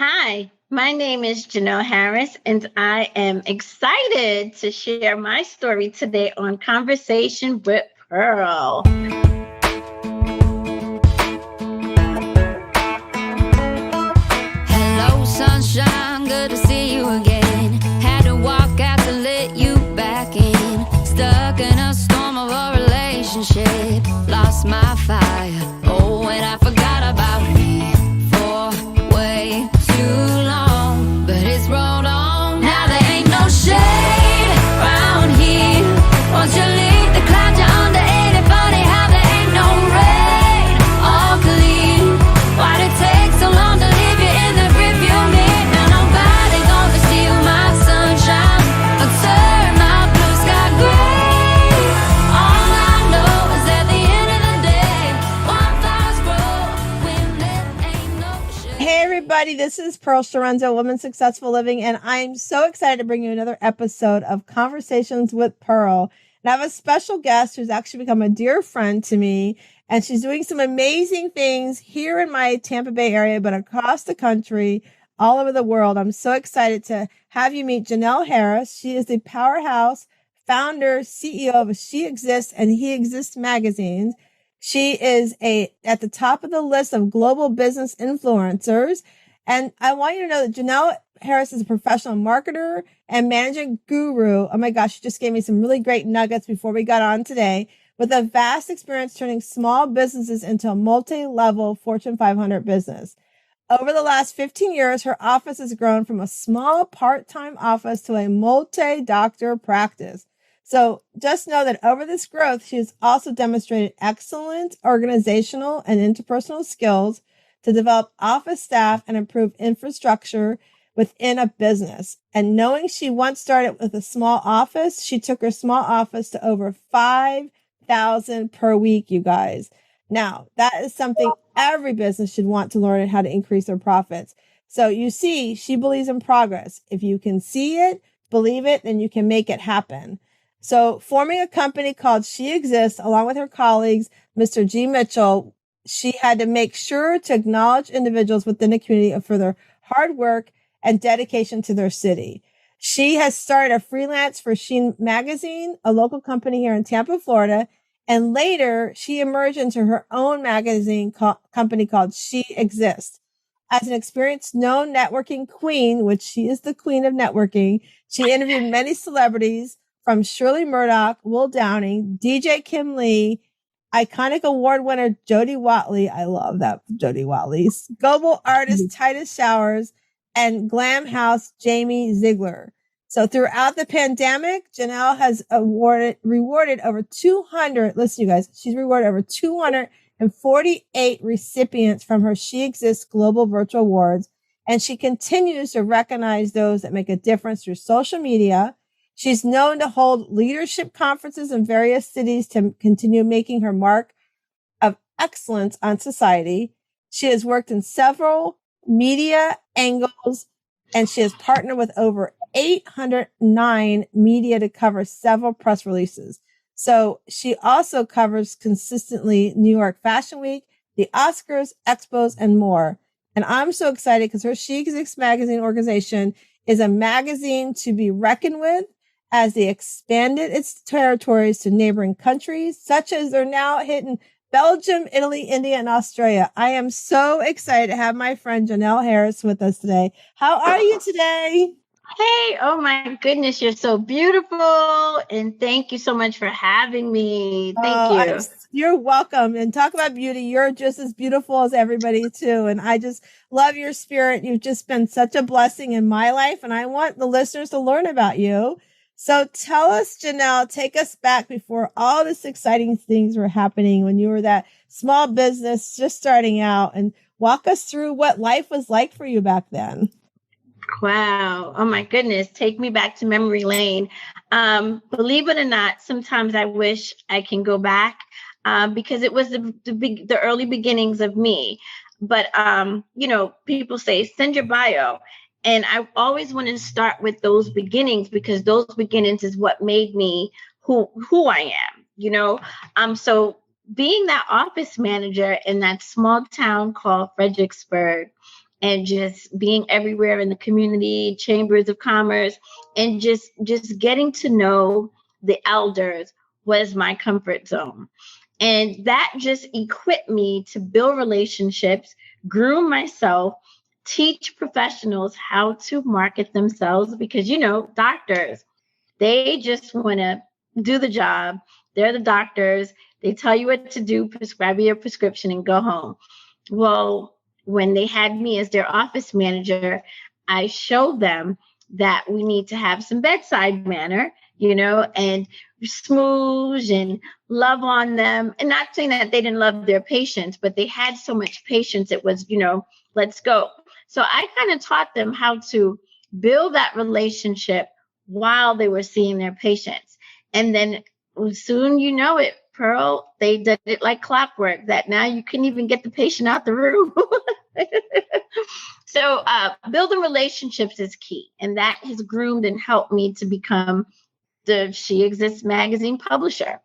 Hi, my name is Janelle Harris, and I am excited to share my story today on Conversation with Pearl. Hello, sunshine, good to see you again. Had to walk out to let you back in. Stuck in a storm of a relationship. Lost my fire. Oh, and I forgot about me for way too long. But it's rolled on. Now there ain't no shade around here. Won't you leave the clouds you're under? Ain't it funny how there ain't no rain or clean? Why'd it take so long to leave you in the rearview mirror? Now nobody gonna steal my sunshine or turn my blue sky gray. All I know is at the end of the day, wildflowers grow when there ain't no shade. Hey everybody, this is Pearl Sharenzo, Women Successful Living, and I'm so excited to bring you another episode of Conversations with Pearl. And I have a special guest who's actually become a dear friend to me, and she's doing some amazing things here in my Tampa Bay area, but across the country, all over the world. I'm so excited to have you meet Janelle Harris. She is the Powerhouse founder, CEO of SheExist and HeExist magazines. She is at the top of the list of global business influencers. And I want you to know that Janelle Harris is a professional marketer and managing guru. Oh my gosh, she just gave me some really great nuggets before we got on today, with a vast experience turning small businesses into a multi-level Fortune 500 business. Over the last 15 years, her office has grown from a small part-time office to a multi-doctor practice. So just know that over this growth, she has also demonstrated excellent organizational and interpersonal skills to develop office staff and improve infrastructure within a business. And knowing she once started with a small office, she took her small office to over 5,000 per week, you guys. Now, that is something every business should want to learn how to increase their profits. So you see, she believes in progress. If you can see it, believe it, then you can make it happen. So forming a company called SheExist, along with her colleagues, Mr. G. Mitchell, she had to make sure to acknowledge individuals within the community for their hard work and dedication to their city. She has started a freelance for She Magazine, a local company here in Tampa, Florida. And later she emerged into her own magazine company called SheExist. As an experienced known networking queen, which she is the queen of networking, she interviewed many celebrities from Shirley Murdoch, Will Downing, DJ Kim Lee, iconic award winner Jody Watley. I love that, Jody Watley's global artist Titus Showers, and glam house Jamie Ziegler. So throughout the pandemic, Janelle has rewarded over 200, listen you guys, she's rewarded over 248 recipients from her SheExist Global Virtual Awards. And she continues to recognize those that make a difference through social media. She's known to hold leadership conferences in various cities to continue making her mark of excellence on society. She has worked in several media angles, and she has partnered with over 809 media to cover several press releases. So she also covers consistently New York Fashion Week, the Oscars, expos, and more. And I'm so excited because her SheExist magazine organization is a magazine to be reckoned with, as they expanded its territories to neighboring countries, such as they're now hitting Belgium, Italy, India, and Australia. I am so excited to have my friend Janelle Harris with us today. How are you today? Hey, oh my goodness, you're so beautiful. And thank you so much for having me. Thank you. You're welcome. And talk about beauty. You're just as beautiful as everybody too. And I just love your spirit. You've just been such a blessing in my life. And I want the listeners to learn about you. So tell us, Janelle, take us back before all this exciting things were happening when you were that small business just starting out, and walk us through what life was like for you back then. Wow. Oh my goodness. Take me back to memory lane. Believe it or not, sometimes I wish I can go back because it was the early beginnings of me. But, people say, send your bio. And I always want to start with those beginnings because those beginnings is what made me who I am, So being that office manager in that small town called Fredericksburg, and just being everywhere in the community, chambers of commerce, and just getting to know the elders was my comfort zone. And that just equipped me to build relationships, groom myself, teach professionals how to market themselves because, doctors, they just want to do the job. They're the doctors. They tell you what to do, prescribe you a prescription, and go home. Well, when they had me as their office manager, I showed them that we need to have some bedside manner, and smooth and love on them. And not saying that they didn't love their patients, but they had so much patience. It was, let's go. So I kind of taught them how to build that relationship while they were seeing their patients. And then soon, it, Pearl, they did it like clockwork that now you couldn't even get the patient out the room. So building relationships is key. And that has groomed and helped me to become the SheExist magazine publisher.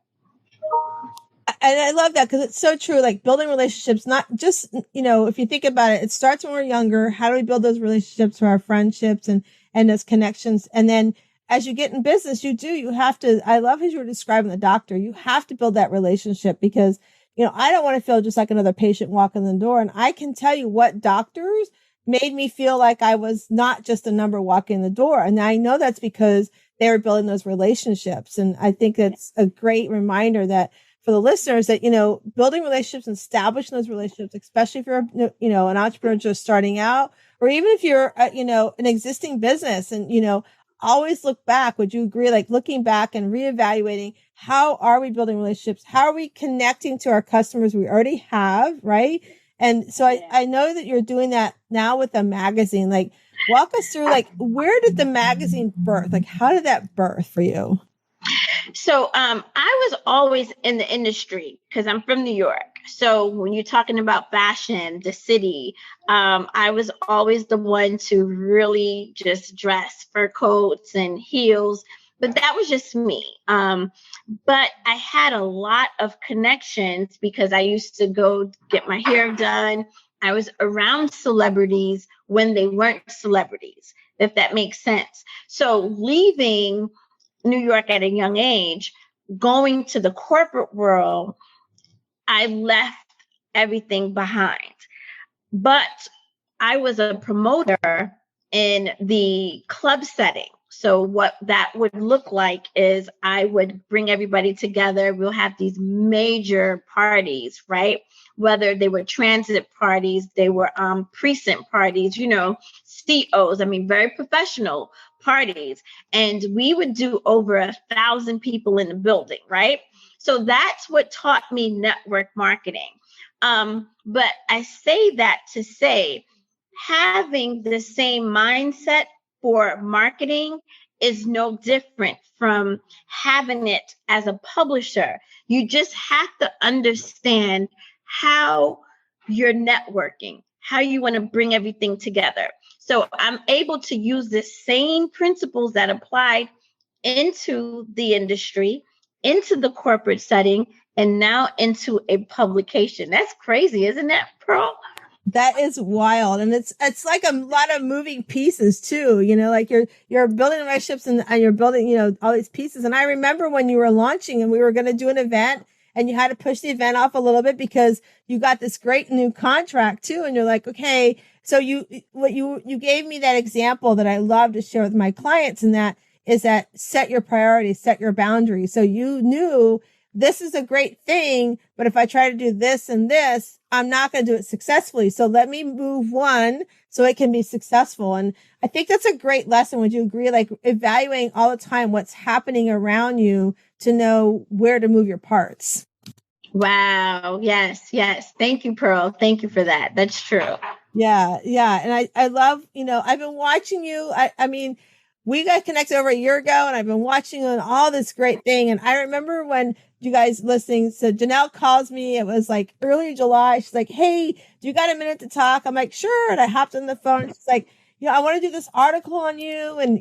And I love that because it's so true. Like building relationships, not just, if you think about it, it starts when we're younger. How do we build those relationships for our friendships and those connections? And then as you get in business, you have to, I love as you were describing the doctor, you have to build that relationship because, I don't want to feel just like another patient walking in the door. And I can tell you what doctors made me feel like I was not just a number walking in the door. And I know that's because they were building those relationships. And I think that's a great reminder that for the listeners that, building relationships and establishing those relationships, especially if you're, an entrepreneur just starting out, or even if you're, an existing business and, always look back. Would you agree? Like looking back and reevaluating, how are we building relationships? How are we connecting to our customers we already have? Right. And so I know that you're doing that now with a magazine. Like walk us through, like, where did the magazine birth? Like, how did that birth for you? So I was always in the industry because I'm from New York. So when you're talking about fashion, the city, I was always the one to really just dress fur coats and heels. But that was just me. But I had a lot of connections because I used to go get my hair done. I was around celebrities when they weren't celebrities, if that makes sense. So leaving New York at a young age, going to the corporate world, I left everything behind. But I was a promoter in the club setting. So what that would look like is I would bring everybody together. We'll have these major parties, right? Whether they were transit parties, they were precinct parties, COs, very professional parties. And we would do over 1,000 people in the building, right? So that's what taught me network marketing. But I say that to say, having the same mindset for marketing is no different from having it as a publisher. You just have to understand how you're networking, how you want to bring everything together. So I'm able to use the same principles that applied into the industry, into the corporate setting, and now into a publication. That's crazy, isn't that, Pearl? That is wild. And it's like a lot of moving pieces too, like you're building relationships and you're building, all these pieces. And I remember when you were launching and we were going to do an event and you had to push the event off a little bit because you got this great new contract too. And you're like, okay, so you gave me that example that I love to share with my clients. And that is that set your priorities, set your boundaries. So you knew this is a great thing, but if I try to do this and this, I'm not going to do it successfully. So let me move one so it can be successful. And I think that's a great lesson. Would you agree? Like evaluating all the time what's happening around you to know where to move your parts. Wow. Yes. Thank you, Pearl. Thank you for that. That's true. Yeah. And I love, I've been watching you. I mean, we got connected over a year ago and I've been watching you on all this great thing. And I remember when you guys listening, so Janelle calls me, it was like early July. She's like, hey, do you got a minute to talk? I'm like, sure. And I hopped on the phone. And she's like, I want to do this article on you. And,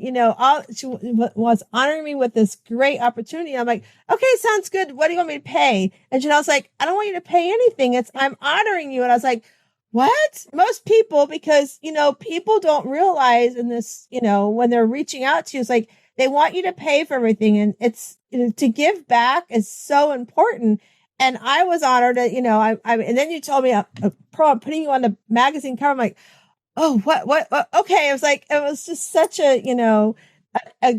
she was honoring me with this great opportunity. I'm like, okay, sounds good. What do you want me to pay? And Janelle's like, I don't want you to pay anything. I'm honoring you. And I was like, What? Most people, because, people don't realize in this, when they're reaching out to you, it's like they want you to pay for everything. And it's, to give back is so important. And I was honored that, and then you told me, I'm putting you on the magazine cover. I'm like, oh, what? Okay. It was like, it was just such a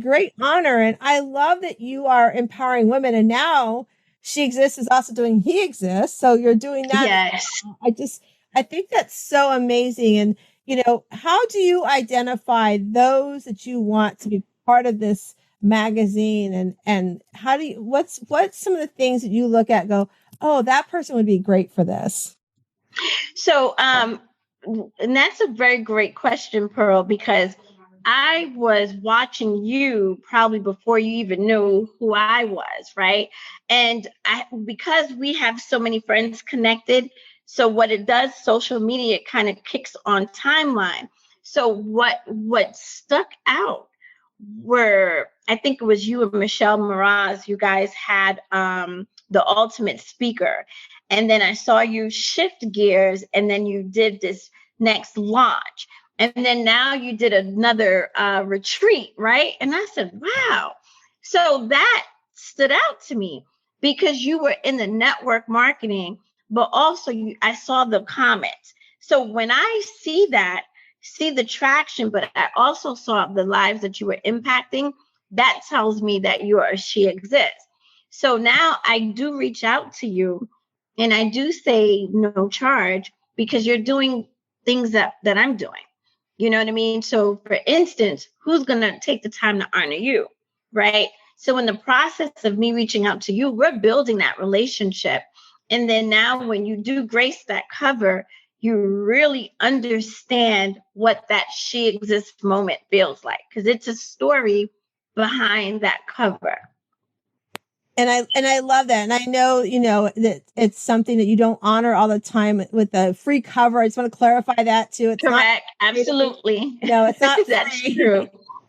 great honor. And I love that you are empowering women. And now SheExist is also doing HeExist. So you're doing that. Yes. I think that's so amazing. And, how do you identify those that you want to be part of this magazine? And how do you, what's some of the things that you look at and go, oh, that person would be great for this? So, and that's a very great question, Pearl, because I was watching you probably before you even knew who I was, right? And because we have so many friends connected, so what it does, social media kind of kicks on timeline. So what stuck out were, I think it was you and Michelle Mraz, you guys had the ultimate speaker. And then I saw you shift gears, and then you did this next launch. And then now you did another retreat, right? And I said, wow. So that stood out to me because you were in the network marketing, but also I saw the comments. So when I see the traction, but I also saw the lives that you were impacting, that tells me that you are a SheExist. So now I do reach out to you and I do say no charge because you're doing things that I'm doing. You know what I mean? So for instance, who's going to take the time to honor you? Right. So in the process of me reaching out to you, we're building that relationship. And then now when you do grace that cover, you really understand what that SheExist moment feels like, because it's a story behind that cover. And I love that. And I know, that it's something that you don't honor all the time with the free cover. I just want to clarify that too. It's correct. Not, absolutely. No, it's not That's free. True.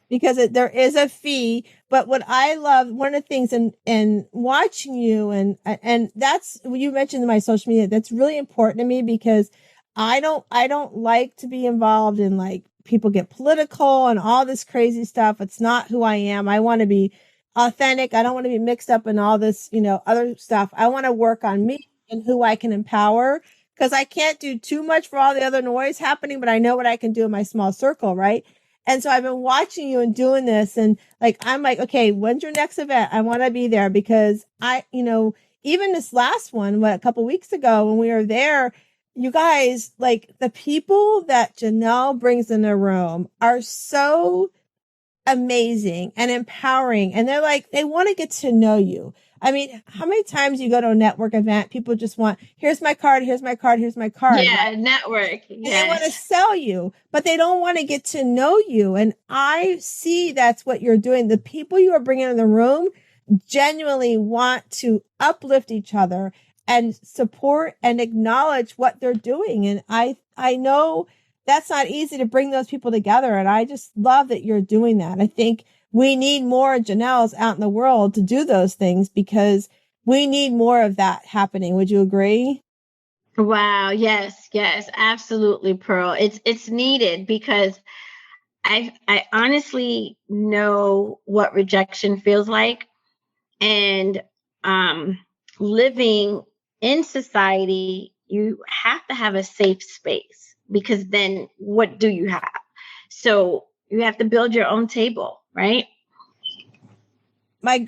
Because there is a fee. But what I love, one of the things in watching you, and that's what you mentioned in my social media, that's really important to me because I don't like to be involved in like people get political and all this crazy stuff. It's not who I am. I want to be authentic. I don't want to be mixed up in all this, other stuff. I want to work on me and who I can empower because I can't do too much for all the other noise happening, but I know what I can do in my small circle. Right. And so I've been watching you and doing this and I'm like, okay, when's your next event? I want to be there because even this last one, a couple of weeks ago when we were there, you guys, the people that Janelle brings in the room are so amazing and empowering. And they want to get to know you. I mean, how many times you go to a network event, people just want, here's my card, here's my card, here's my card. Yeah, right? Network. Yes. And they want to sell you, but they don't want to get to know you. And I see that's what you're doing. The people you are bringing in the room genuinely want to uplift each other and support and acknowledge what they're doing. And I know that's not easy to bring those people together. And I just love that you're doing that. I think we need more Janelles out in the world to do those things because we need more of that happening. Would you agree? Wow. Yes, absolutely, Pearl. It's needed because I honestly know what rejection feels like. And living in society, you have to have a safe space because then what do you have? So you have to build your own table, right? My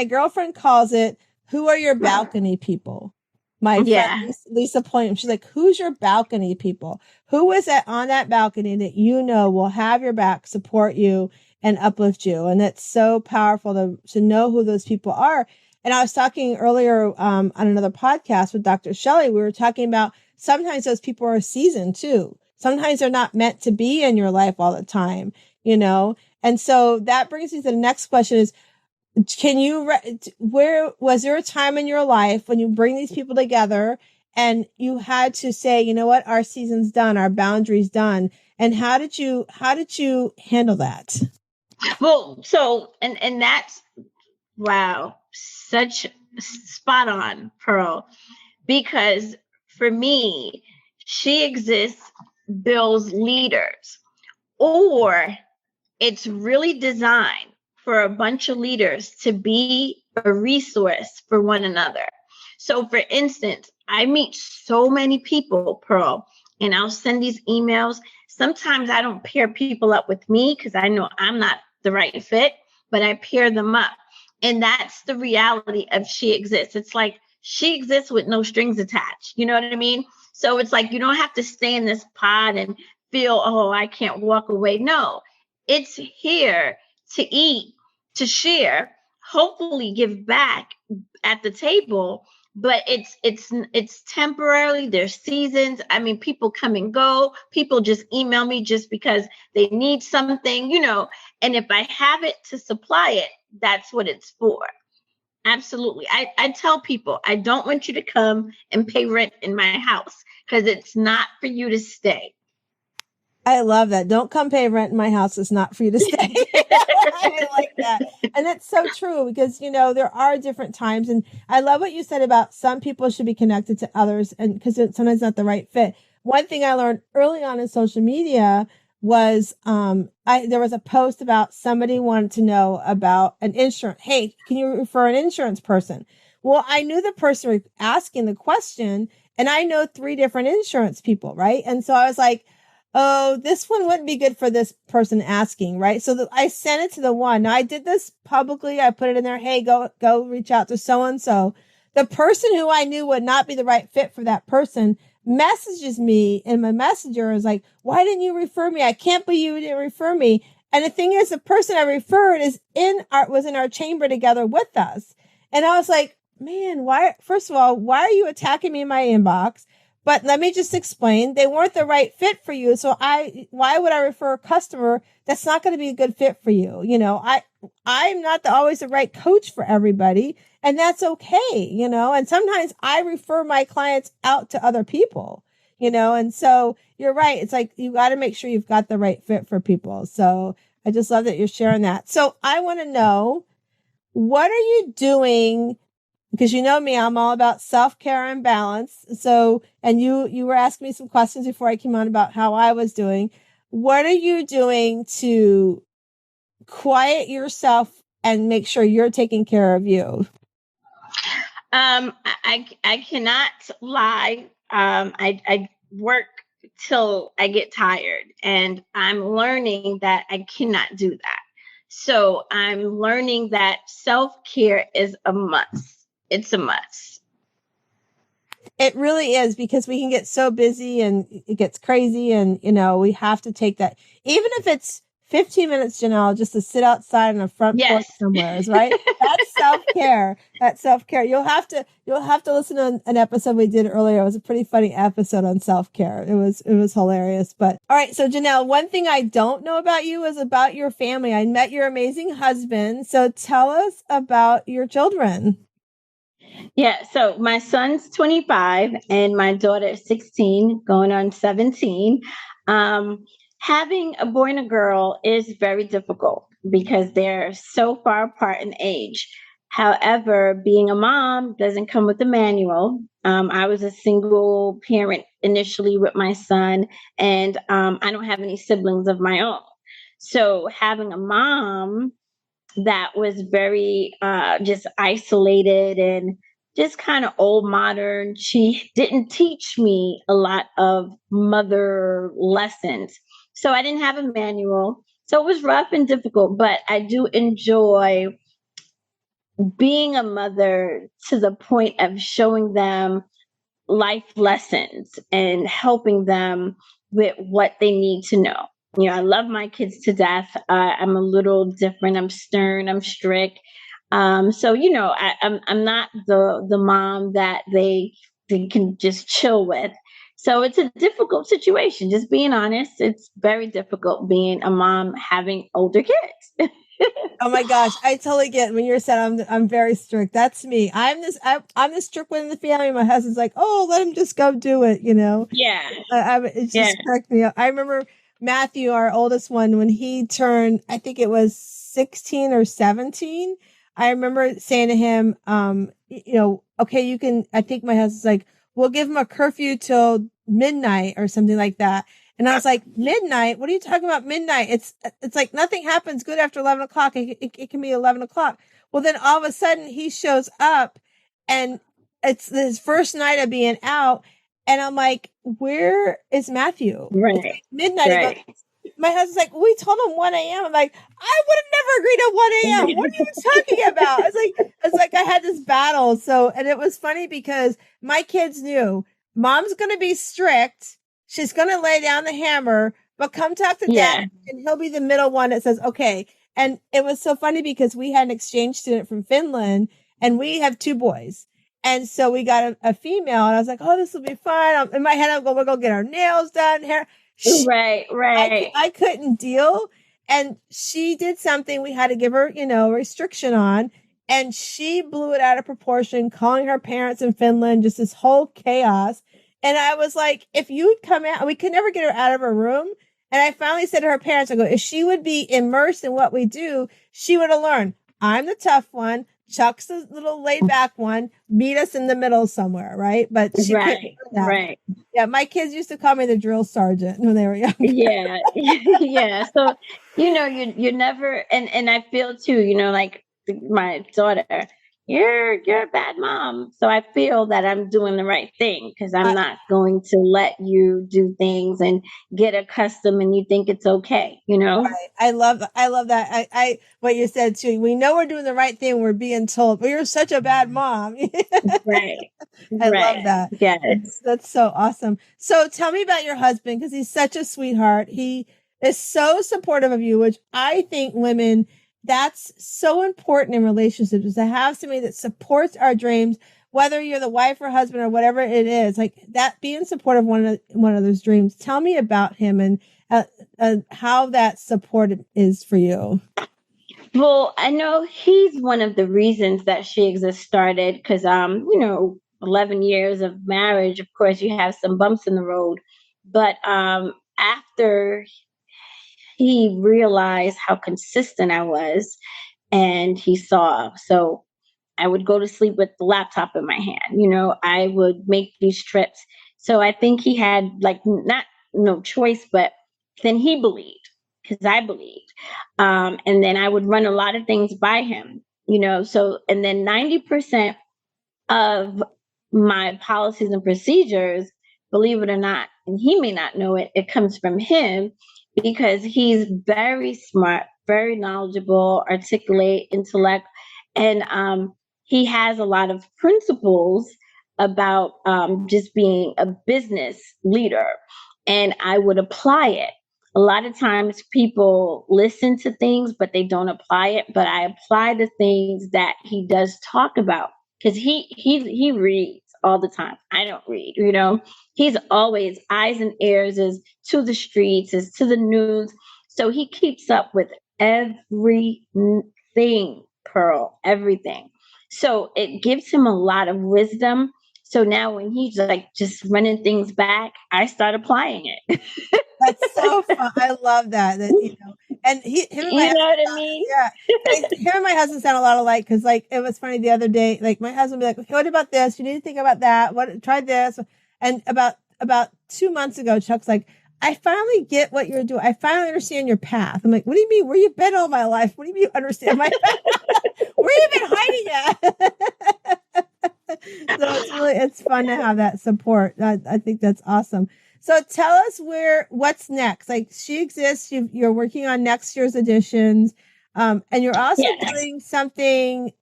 girlfriend calls it, who are your balcony people? My friend Lisa Point, she's like, who's your balcony people? Who is that on that balcony that will have your back, support you, and uplift you? And that's so powerful to know who those people are. And I was talking earlier on another podcast with Dr. Shelley. We were talking about sometimes those people are seasoned too. Sometimes they're not meant to be in your life all the time, And so that brings me to the next question is, where was there a time in your life when you bring these people together and you had to say, you know what, our season's done, our boundaries done. And how did you handle that? Well, so, and that's, wow, such spot on, Pearl, because for me, SheExist builds leaders, or it's really designed for a bunch of leaders to be a resource for one another. So, for instance, I meet so many people, Pearl, and I'll send these emails. Sometimes I don't pair people up with me because I know I'm not the right fit, but I pair them up. And that's the reality of SheExist. It's like SheExist with no strings attached. You know what I mean? So it's like you don't have to stay in this pod and feel, oh, I can't walk away. No, it's here to eat, to share, hopefully give back at the table. But it's temporarily. There's seasons. I mean, people come and go. People just email me just because they need something, and if I have it to supply it, that's what it's for. Absolutely. I tell people, I don't want you to come and pay rent in my house because it's not for you to stay. I love that. Don't come pay rent in my house. It's not for you to stay. I like that. And that's so true because, there are different times. And I love what you said about some people should be connected to others and because it's sometimes not the right fit. One thing I learned early on in social media was, there was a post about somebody wanted to know about an insurance. Hey, can you refer an insurance person? Well, I knew the person asking the question and I know 3 different insurance people, right? And so I was like, oh, this one wouldn't be good for this person asking, right? So I sent it to the one. Now I did this publicly. I put it in there. Hey, go reach out to so-and-so. The person who I knew would not be the right fit for that person messages me in my messenger is like, why didn't you refer me? I can't believe you didn't refer me. And the thing is, the person I referred was in our chamber together with us. And I was like, man, first of all, why are you attacking me in my inbox? But let me just explain, they weren't the right fit for you. So why would I refer a customer that's not going to be a good fit for you? I'm not always the right coach for everybody, and that's okay, and sometimes I refer my clients out to other people, and so you're right. It's like, you got to make sure you've got the right fit for people. So I just love that you're sharing that. So I want to know, what are you doing? Because you know me, I'm all about self-care and balance. So, and you were asking me some questions before I came on about how I was doing. What are you doing to quiet yourself and make sure you're taking care of you? I cannot lie. I work till I get tired, and I'm learning that I cannot do that. So I'm learning that self-care is a must. It's a must. It really is, because we can get so busy and it gets crazy, and we have to take that, even if it's 15 minutes, Janelle, just to sit outside on a front porch somewhere, right? That's self-care. That's self-care. You'll have to listen to an episode we did earlier. It was a pretty funny episode on self-care. It was hilarious. But all right. So Janelle, one thing I don't know about you is about your family. I met your amazing husband. So tell us about your children. Yeah, so my son's 25 and my daughter is 16, going on 17. Having a boy and a girl is very difficult because they're so far apart in age. However, being a mom doesn't come with a manual. I was a single parent initially with my son, and I don't have any siblings of my own. So having a mom that was very just isolated and just kind of old modern. She didn't teach me a lot of mother lessons. So I didn't have a manual. So it was rough and difficult, but I do enjoy being a mother to the point of showing them life lessons and helping them with what they need to know. I love my kids to death. I'm a little different. I'm stern. I'm strict. So I'm not the mom that they can just chill with. So it's a difficult situation. Just being honest, it's very difficult being a mom having older kids. Oh my gosh, I totally get when you're saying I'm very strict. That's me. I'm the strict one in the family. My husband's like, oh, let him just go do it. Yeah. It just cracked me up. I remember Matthew, our oldest one, when he turned, I think it was 16 or 17. I remember saying to him, okay, you can. I think my husband's like, we'll give him a curfew till midnight or something like that. And I was like, midnight? What are you talking about midnight? It's like nothing happens good after 11 o'clock. It can be 11 o'clock. Well, then all of a sudden he shows up and it's his first night of being out. And I'm like, where is Matthew? Right. It's like midnight. Right. He goes, my husband's like, we told him 1 a.m. I'm like, I would have never agreed to 1 a.m. What are you talking about? It's like I had this battle. So, and it was funny because my kids knew mom's going to be strict. She's going to lay down the hammer, but come talk to dad and he'll be the middle one that says, okay. And it was so funny because we had an exchange student from Finland and we have 2 boys. And so we got a female and I was like, oh, this will be fun. In my head, I'm going, we're going to get our nails done, hair. Right. I couldn't deal. And she did something we had to give her, restriction on. And she blew it out of proportion, calling her parents in Finland, just this whole chaos. And I was like, if you'd come out, we could never get her out of her room. And I finally said to her parents, I go, if she would be immersed in what we do, she would have learned. I'm the tough one. Chuck's the little laid back one. Meet us in the middle somewhere, right? But she couldn't do that. Right. Yeah, my kids used to call me the drill sergeant when they were young. Yeah. Yeah. So, you never, and I feel too, like my daughter, you're a bad mom. So I feel that I'm doing the right thing because I'm not going to let you do things and get accustomed and you think it's okay, Right. I love that. I what you said too. We know we're doing the right thing. We're being told, but you're such a bad mom. Right. I love that. Yes. That's so awesome. So tell me about your husband because he's such a sweetheart. He is so supportive of you, which I think women, that's so important in relationships is to have somebody that supports our dreams, whether you're the wife or husband or whatever it is, like that being supportive of one of those dreams. Tell me about him and how that support is for you. Well, I know he's one of the reasons that SheExist started because, 11 years of marriage, of course, you have some bumps in the road. But after he realized how consistent I was and he saw, so I would go to sleep with the laptop in my hand, I would make these trips. So I think he had like not no choice, but then he believed because I believed. And then I would run a lot of things by him, so, and then 90% of my policies and procedures, believe it or not, and he may not know it, it comes from him because he's very smart, very knowledgeable, articulate, intellect, and he has a lot of principles about just being a business leader. And I would apply it. A lot of times people listen to things, but they don't apply it. But I apply the things that he does talk about because he reads all the time. I don't read, He's always eyes and ears is to the streets, is to the news. So he keeps up with everything, Pearl, everything. So it gives him a lot of wisdom. So now when he's like just running things back, I start applying it. That's so fun. I love that. And him and my you know what I mean? Yeah. Him and my husband sound a lot alike because like it was funny the other day. Like my husband would be like, "What about this? You need to think about that. Try this." And about 2 months ago, Chuck's like, "I finally get what you're doing. I finally understand your path." I'm like, "What do you mean? Where you been all my life? What do you mean you understand my path? Where you been hiding at?" So it's fun to have that support. I think that's awesome. So tell us what's next. Like SheExist, you're working on next year's editions. And you're also doing something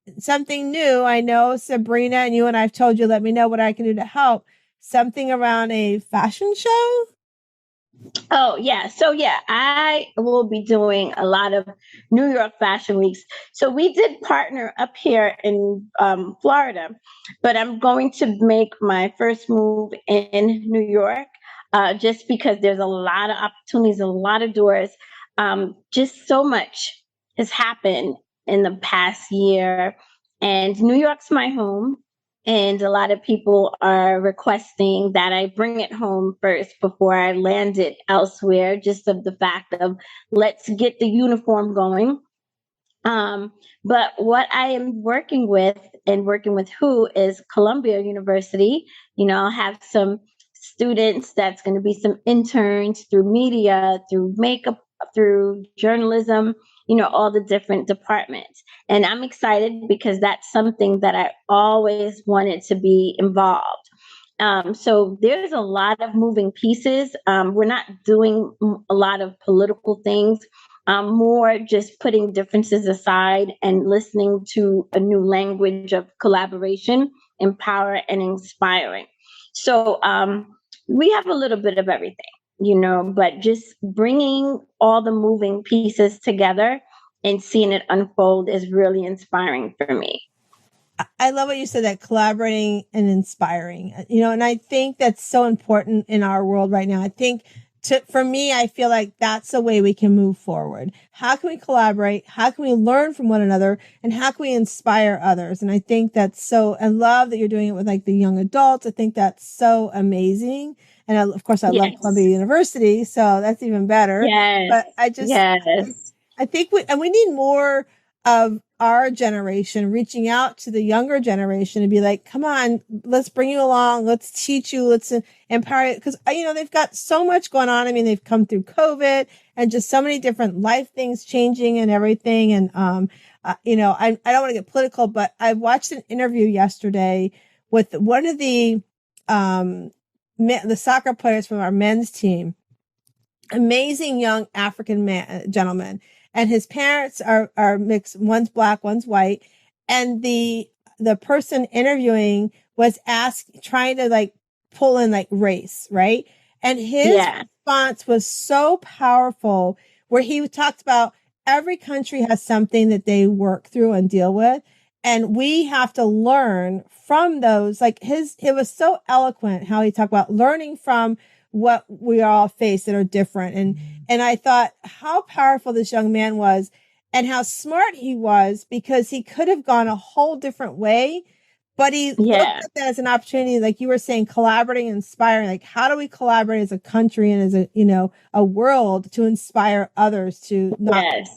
new. I know Sabrina and you and I've told you, let me know what I can do to help. Something around a fashion show. Oh, yeah. So, I will be doing a lot of New York Fashion Weeks. So we did partner up here in Florida, but I'm going to make my first move in New York just because there's a lot of opportunities, a lot of doors. Just so much has happened in the past year. And New York's my home. And a lot of people are requesting that I bring it home first before I land it elsewhere, just of the fact of let's get the uniform going. But what I am working with who is Columbia University. I'll have some students, that's going to be some interns through media, through makeup, through journalism, all the different departments. And I'm excited because that's something that I always wanted to be involved. So there's a lot of moving pieces. We're not doing a lot of political things, more just putting differences aside and listening to a new language of collaboration, empower, and inspiring. So we have a little bit of everything, but just bringing all the moving pieces together and seeing it unfold is really inspiring for me. I love what you said, that collaborating and inspiring, and I think that's so important in our world right now. I think for me, I feel like that's the way we can move forward. How can we collaborate? How can we learn from one another? And how can we inspire others? And I think I love that you're doing it with like the young adults. I think that's so amazing. And of course, I love Columbia University, so that's even better. Yes. But I think we need more of our generation reaching out to the younger generation and be like, come on, let's bring you along. Let's teach you. Let's empower you. Because, they've got so much going on. I mean, they've come through COVID and just so many different life things changing and everything. And, I don't want to get political, but I watched an interview yesterday with one of the soccer players from our men's team, amazing young African gentleman. And his parents are mixed. One's black, one's white. And the person interviewing was trying to like pull in like race, right? And his response was so powerful, where he talked about every country has something that they work through and deal with. And we have to learn from those. Like it was so eloquent how he talked about learning from what we all face that are different. And I thought how powerful this young man was and how smart he was, because he could have gone a whole different way, but he looked at that as an opportunity. Like you were saying, collaborating, inspiring, like how do we collaborate as a country and as a world to inspire others to not. Yes,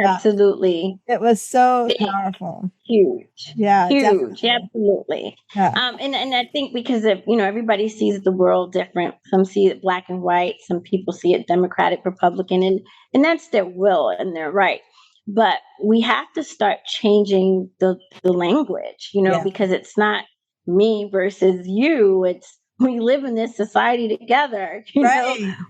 absolutely. It was so powerful. Huge. Yeah. Huge. Definitely. Absolutely. Yeah. And I think because of, everybody sees the world different. Some see it black and white. Some people see it Democratic, Republican, and that's their will and their right. But we have to start changing the language, because it's not me versus you. It's we live in this society together.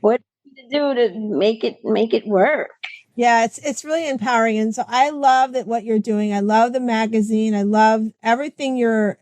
What do you do to make it work? Yeah, it's really empowering. And so I love that what you're doing. I love the magazine. I love everything you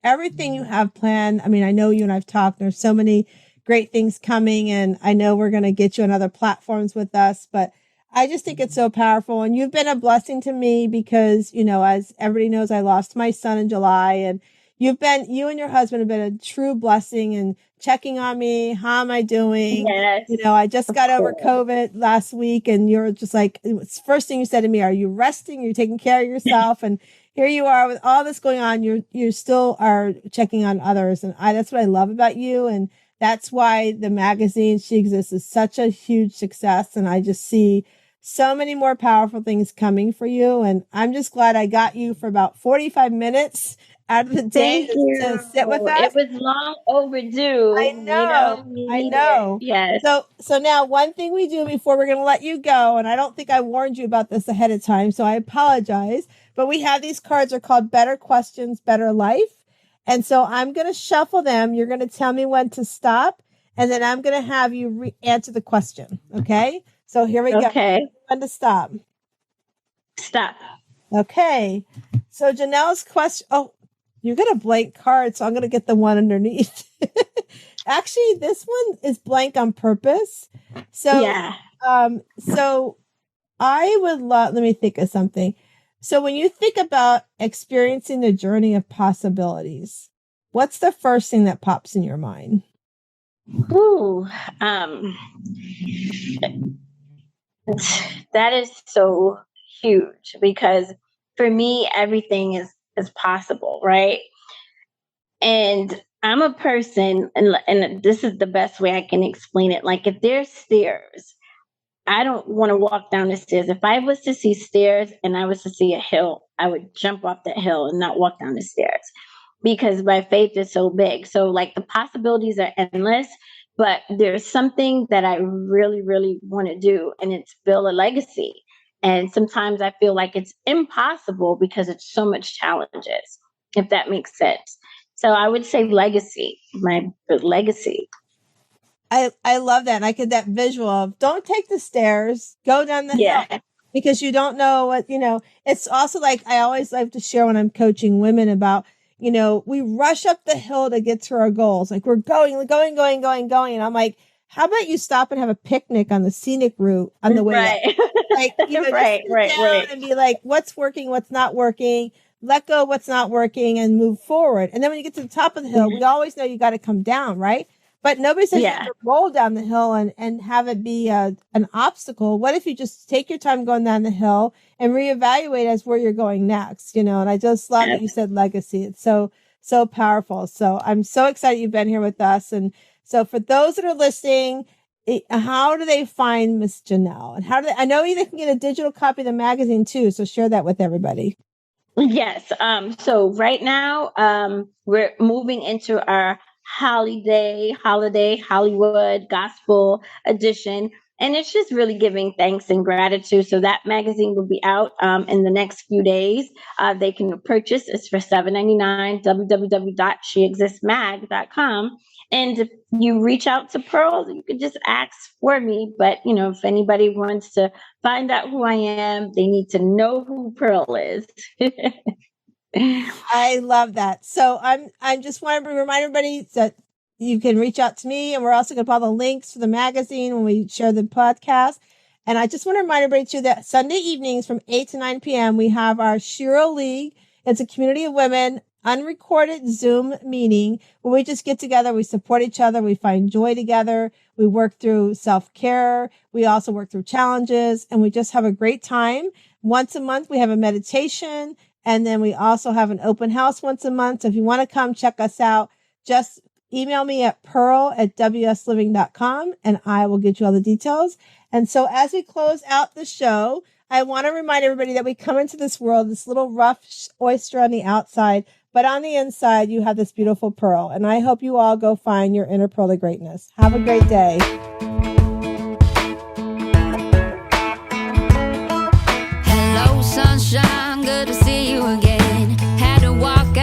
have planned. I mean, I know you and I've talked. There's so many great things coming, and I know we're going to get you on other platforms with us, but I just think it's so powerful. And you've been a blessing to me because, as everybody knows, I lost my son in July, and you and your husband have been a true blessing and checking on me. How am I doing? Yes, I just got over COVID last week, and you're just like, first thing you said to me, are you resting? Are you taking care of yourself? And here you are with all this going on. You still are checking on others. And that's what I love about you. And that's why the magazine SheExist is such a huge success. And I just see so many more powerful things coming for you. And I'm just glad I got you for about 45 minutes out of the day to sit with us. It was long overdue. I know. Yes. So now one thing we do before we're going to let you go, and I don't think I warned you about this ahead of time, so I apologize, but we have these cards are called Better Questions, Better Life. And so I'm going to shuffle them. You're going to tell me when to stop, and then I'm going to have you answer the question. Okay. So here we go. Okay. When to stop. Stop. Okay. So Janelle's question. Oh, you got a blank card, so I'm going to get the one underneath. Actually, this one is blank on purpose. So, so I would love, let me think of something. So when you think about experiencing the journey of possibilities, what's the first thing that pops in your mind? Ooh, that is so huge, because for me, everything is possible, right? And I'm a person, and this is the best way I can explain it. Like if there's stairs, I don't want to walk down the stairs. If I was to see stairs and I was to see a hill, I would jump off that hill and not walk down the stairs. because my faith is so big. So like the possibilities are endless, but there's something that I really, really want to do, and it's build a legacy. And sometimes I feel like it's impossible because it's so much challenges, if that makes sense. So I would say legacy, my legacy. I love that. And I get that visual of don't take the stairs, go down the hill, Yeah. because you don't know what, it's also like, I always like to share when I'm coaching women about, we rush up the hill to get to our goals. Like we're going. And I'm like, how about you stop and have a picnic on the scenic route on the way up? Right. Like, Right, just sit right, down right. and be like, what's working, what's not working, let go of what's not working and move forward. And then when you get to the top of the hill, we always know you got to come down, right? But nobody says you have Yeah. to roll down the hill and have it be an obstacle. What if you just take your time going down the hill and reevaluate as where you're going next, And I just love that you said legacy. It's so, so powerful. So I'm so excited you've been here with us. And so for those that are listening, how do they find Miss Janelle? And how do I know they can get a digital copy of the magazine too. So share that with everybody. Yes. So right now, we're moving into our holiday Hollywood gospel edition. And it's just really giving thanks and gratitude. So that magazine will be out in the next few days. They can purchase. It's for $7.99. www.sheexistmag.com. And if you reach out to Pearl, you could just ask for me. But if anybody wants to find out who I am, they need to know who Pearl is. I love that. So I just want to remind everybody that you can reach out to me, and we're also going to put all the links for the magazine when we share the podcast. And I just want to remind everybody too that Sunday evenings from 8 to 9 p.m. we have our Shiro League. It's a community of women unrecorded Zoom meeting where we just get together. We support each other. We find joy together. We work through self-care. We also work through challenges, and we just have a great time. Once a month, we have a meditation. And then we also have an open house once a month. So if you want to come check us out, just email me at pearl@wsliving.com and I will get you all the details. And so as we close out the show, I want to remind everybody that we come into this world, this little rough oyster on the outside, but on the inside, you have this beautiful pearl. And I hope you all go find your inner pearl of greatness. Have a great day. Hello, sunshine, good to see you again. Had to walk